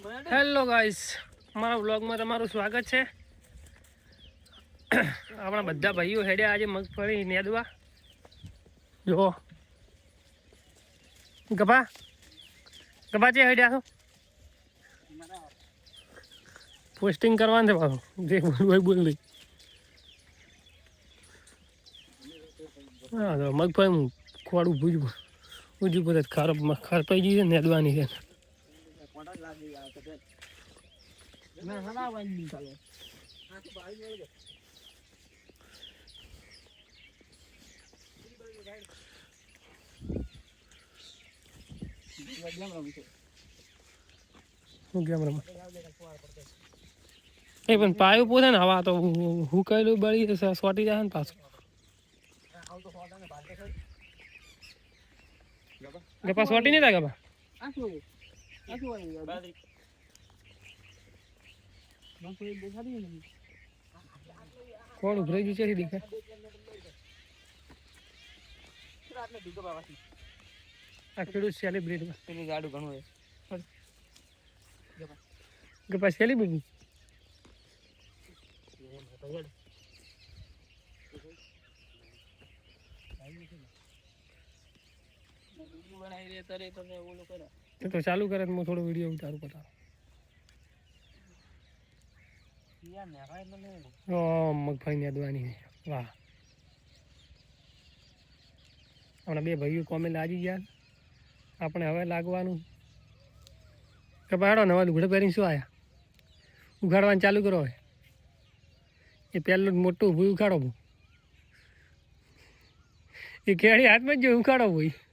Hello guys, મારા વ્લોગમાં તમારું સ્વાગત છે. આપણા બધા ભાઈઓ હેડ્યા આજે મગફળી નેદવા. જો ગભા ગભા છે હેડ્યા છો પોસ્ટિંગ કરવાનું છે પાછું જે બોલ બોલ નહીં. હા તો મગફળી ખોડું ભૂજવું ઉજવું બધે ખરપાઈ ગઈ છે નેદવાની છે. એ પણ પાયું પોતે ને હવા તો હું કહેલું બળી સોટી જાય ને પાછું ગપા સોટી નહીં થાય ગપા કોણ ઉભરાઈ ગયું છે દેખાય આ ખેડૂત સેલિબ્રિટ પેલી ગાડું ઘણું ગપા સેલિબ્રિટી તો ચાલુ કરે હું થોડો વિડીયો ઉતારું પતા મગફળી નેદવાની વાહ હમણાં બે ભાઈઓ કોમે લાગી ગયા આપણે હવે લાગવાનું કે પાડો નવા લુગડા પહેરીને શું આવ્યા ઉઘાડવાનું ચાલુ કરો હવે એ પહેલું મોટું ઊભું ઉખાડો એ કેળી હાથમાં જ જો ઉખાડો ભાઈ